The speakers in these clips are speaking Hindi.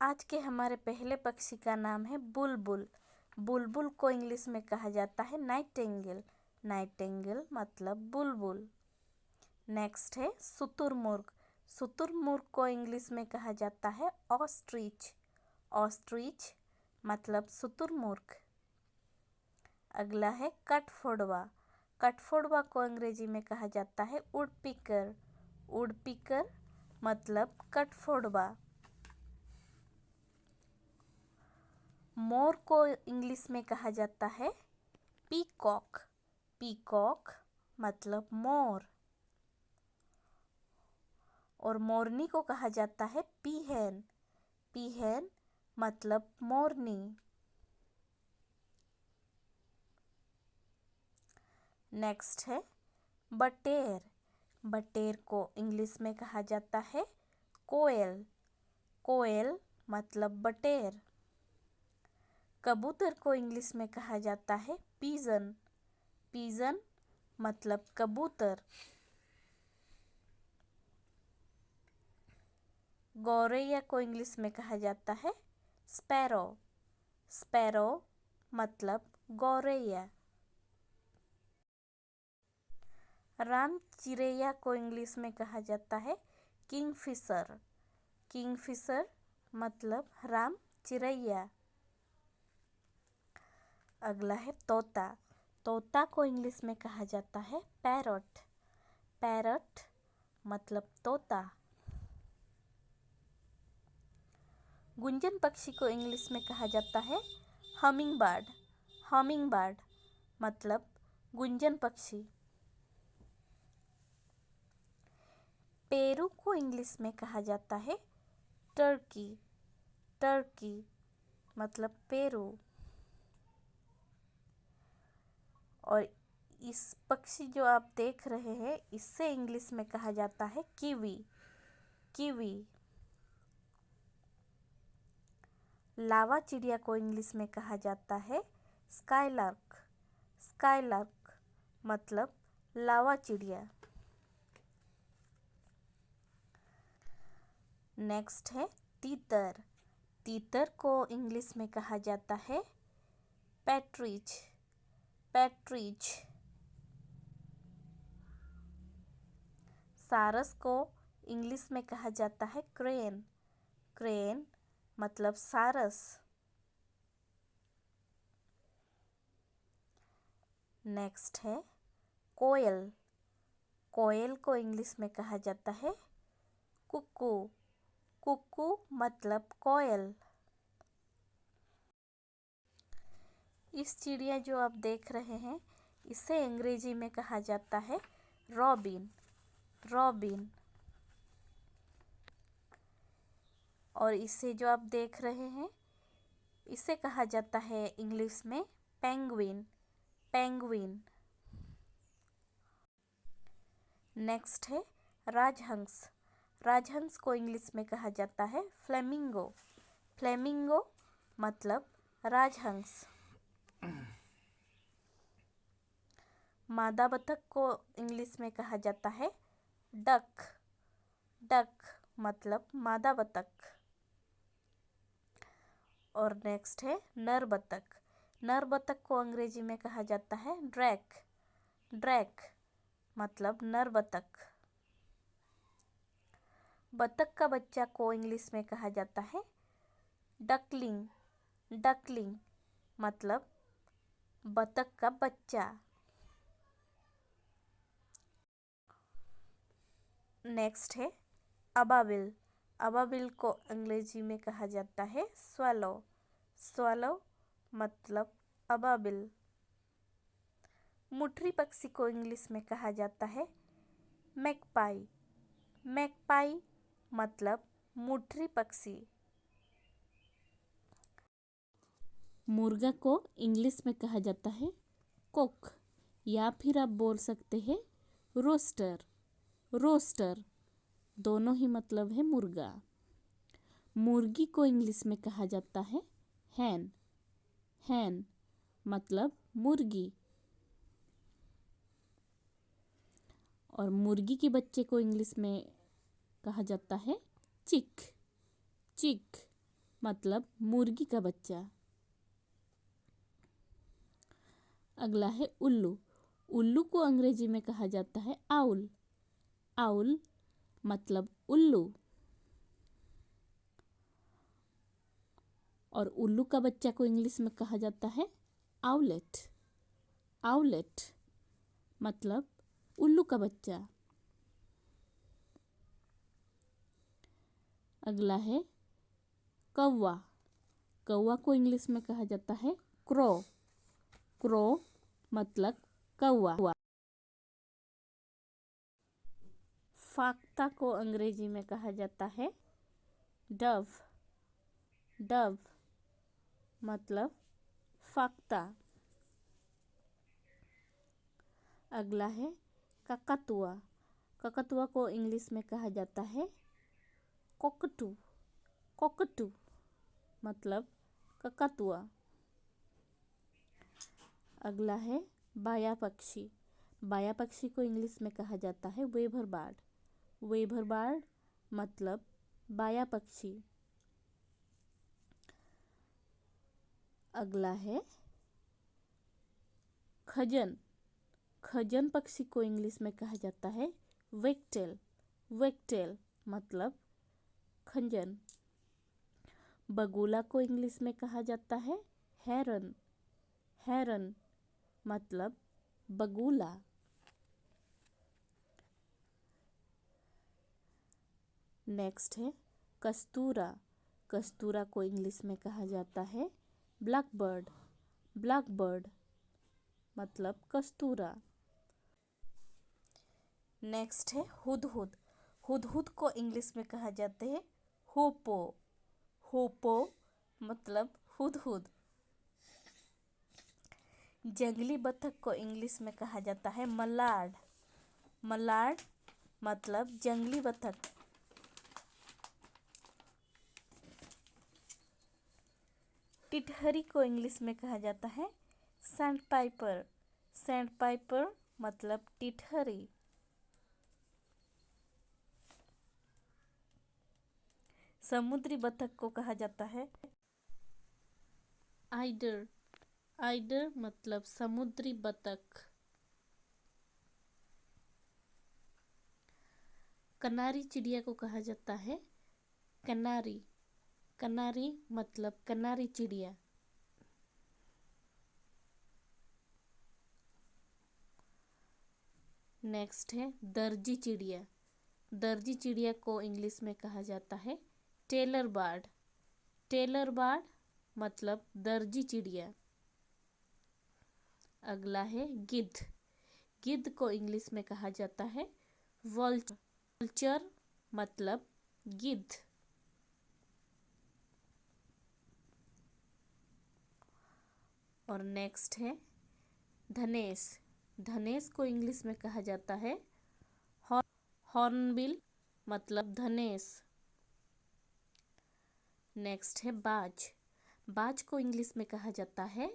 आज के हमारे पहले पक्षी का नाम है बुलबुल। बुलबुल को इंग्लिश में कहा जाता है नाइटिंगेल। नाइटिंगेल मतलब बुलबुल। नेक्स्ट है शुतुरमुर्ग। शुतुरमुर्ग को इंग्लिश में कहा जाता है ऑस्ट्रिच। ऑस्ट्रिच मतलब शुतुरमुर्ग। अगला है कठफोड़वा। कठफोड़वा को अंग्रेजी में कहा जाता है वुडपीकर। वुडपीकर मतलब कठफोड़वा। मोर को इंग्लिश में कहा जाता है पीकॉक। पीकॉक मतलब मोर। और मोरनी को कहा जाता है पीहेन। पीहेन मतलब मोरनी। नेक्स्ट है बटेर। बटेर को इंग्लिश में कहा जाता है कोयल। कोयल मतलब बटेर। कबूतर को इंग्लिश में कहा जाता है पीजन। पीजन मतलब कबूतर। गौरैया को इंग्लिश में कहा जाता है स्पैरो। स्पैरो मतलब गौरैया। राम चिरैया को इंग्लिश में कहा जाता है किंगफिशर। किंगफिशर मतलब राम चिरैया। अगला है तोता। तोता को इंग्लिश में कहा जाता है पैरट। पैरट मतलब तोता। गुंजन पक्षी को इंग्लिश में कहा जाता है हमिंग बर्ड। हमिंग बर्ड मतलब गुंजन पक्षी। पेरू को इंग्लिश में कहा जाता है टर्की। टर्की मतलब पेरू। और इस पक्षी जो आप देख रहे हैं इससे इंग्लिश में कहा जाता है कीवी। कीवी। लावा चिड़िया को इंग्लिश में कहा जाता है स्काईलार्क। स्काईलार्क मतलब लावा चिड़िया। नेक्स्ट है तीतर। तीतर को इंग्लिश में कहा जाता है पैट्रिच। पैट्रिच। सारस को इंग्लिश में कहा जाता है क्रेन। क्रेन मतलब सारस। नेक्स्ट है कोयल। कोयल को इंग्लिश में कहा जाता है कुक्कू। कुक्कू मतलब कोयल। इस चिड़िया जो आप देख रहे हैं इसे अंग्रेजी में कहा जाता है रॉबिन। रॉबिन। और इसे जो आप देख रहे हैं इसे कहा जाता है इंग्लिश में पेंगुइन। पेंगुइन। नेक्स्ट है राजहंस। राजहंस को इंग्लिश में कहा जाता है फ्लेमिंगो। फ्लेमिंगो मतलब राजहंस। मादा बतख को इंग्लिश में कहा जाता है डक। डक मतलब मादा बतख। और नेक्स्ट है नर बतख। नर बतख को अंग्रेजी में कहा जाता है ड्रैक। ड्रैक मतलब नर बतख। बतख का बच्चा को इंग्लिश में कहा जाता है डकलिंग। डकलिंग मतलब बतख का बच्चा। नेक्स्ट है अबाबिल। अबाबिल को अंग्रेजी में कहा जाता है स्वैलो। स्वैलो मतलब अबाबिल। मुठरी पक्षी को इंग्लिश में कहा जाता है मैकपाई। मैकपाई मतलब मुठरी पक्षी। मुर्गा को इंग्लिश में कहा जाता है कोक या फिर आप बोल सकते हैं रोस्टर। रोस्टर दोनों ही मतलब है मुर्गा। मुर्गी को इंग्लिश में कहा जाता है हैन। हैन मतलब मुर्गी। और मुर्गी के बच्चे को इंग्लिश में कहा जाता है चिक। चिक मतलब मुर्गी का बच्चा। अगला है उल्लू। उल्लू को अंग्रेजी में कहा जाता है आउल। आउल मतलब उल्लू। और उल्लू का बच्चा को इंग्लिश में कहा जाता है आउलेट। आउलेट मतलब उल्लू का बच्चा। अगला है कौवा। कौवा को इंग्लिश में कहा जाता है क्रो। क्रो मतलब कौवा। फाख्ता को अंग्रेजी में कहा जाता है डव। डव मतलब फाख्ता। अगला है ककतुआ। ककतुआ को इंग्लिश में कहा जाता है कोकटू। कोकटू मतलब ककतुआ। अगला है बाया पक्षी। बाया पक्षी को इंग्लिश में कहा जाता है वेवर बर्ड। वेवर बर्ड मतलब बाया पक्षी। अगला है खजन। खजन पक्षी को इंग्लिश में कहा जाता है वेकटेल। वेकटेल मतलब खंजन। बगुला को इंग्लिश में कहा जाता है हेरन। हेरन मतलब बगुला। नेक्स्ट है कस्तूरा। कस्तूरा को इंग्लिश में कहा जाता है ब्लैक बर्ड। ब्लैक बर्ड मतलब कस्तूरा। नेक्स्ट है हुदहुद। हुदहुद को इंग्लिश में कहा जाता है होपो। होपो मतलब हुदहुद। जंगली बतख को इंग्लिश में कहा जाता है मलार्ड। मलार्ड मतलब जंगली बतख। टिटहरी को इंग्लिश में कहा जाता है सैंडपाइपर। सैंडपाइपर मतलब टिटहरी। समुद्री बतख को कहा जाता है आइडर। आइडर मतलब समुद्री बतख। कनारी चिड़िया को कहा जाता है कनारी। कनारी मतलब कनारी चिड़िया। नेक्स्ट है दर्जी चिड़िया। दर्जी चिड़िया को इंग्लिश में कहा जाता है टेलर बर्ड। टेलर बर्ड मतलब दर्जी चिड़िया। अगला है गिद्ध। गिद्ध को इंग्लिश में कहा जाता है वल्चर। वल्चर मतलब गिद्ध। और नेक्स्ट है धनेश। धनेश को इंग्लिश में कहा जाता है हॉर्नबिल मतलब धनेश। नेक्स्ट है बाज। बाज को इंग्लिश में कहा जाता है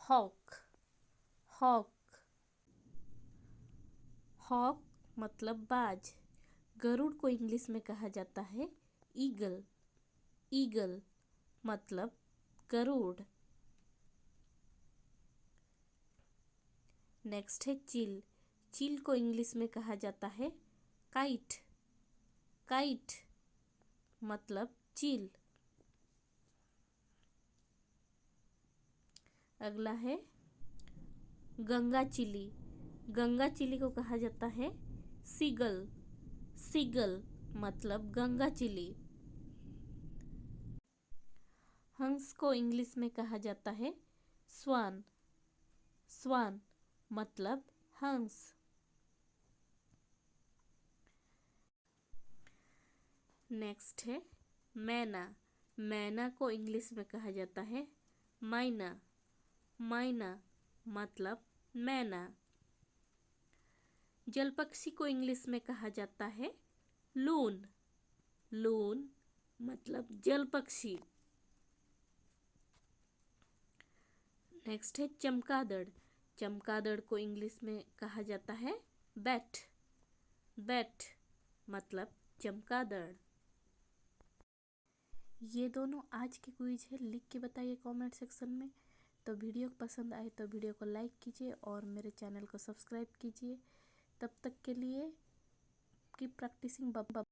हॉक। हॉक। हॉक मतलब बाज। गरुड़ को इंग्लिश में कहा जाता है ईगल। ईगल मतलब गरुड़। नेक्स्ट है चील। चील को इंग्लिश में कहा जाता है काइट। काइट मतलब चील। अगला है गंगा चिली। गंगा चिली को कहा जाता है सीगल। सीगल मतलब गंगा चिली। हंस को इंग्लिश में कहा जाता है स्वान। स्वान मतलब हंस। नेक्स्ट है मैना। मैना को इंग्लिश में कहा जाता है मैना। मैना मतलब मैना। जल पक्षी को इंग्लिश में कहा जाता है लून। लून मतलब जल पक्षी। नेक्स्ट है चमगादड़। चमगादड़ को इंग्लिश में कहा जाता है बैट। बैट मतलब चमगादड़। ये दोनों आज की क्विज है, लिख के बताइए कमेंट सेक्शन में। तो वीडियो पसंद आए तो वीडियो को लाइक कीजिए और मेरे चैनल को सब्सक्राइब कीजिए। तब तक के लिए कीप प्रैक्टिसिंग।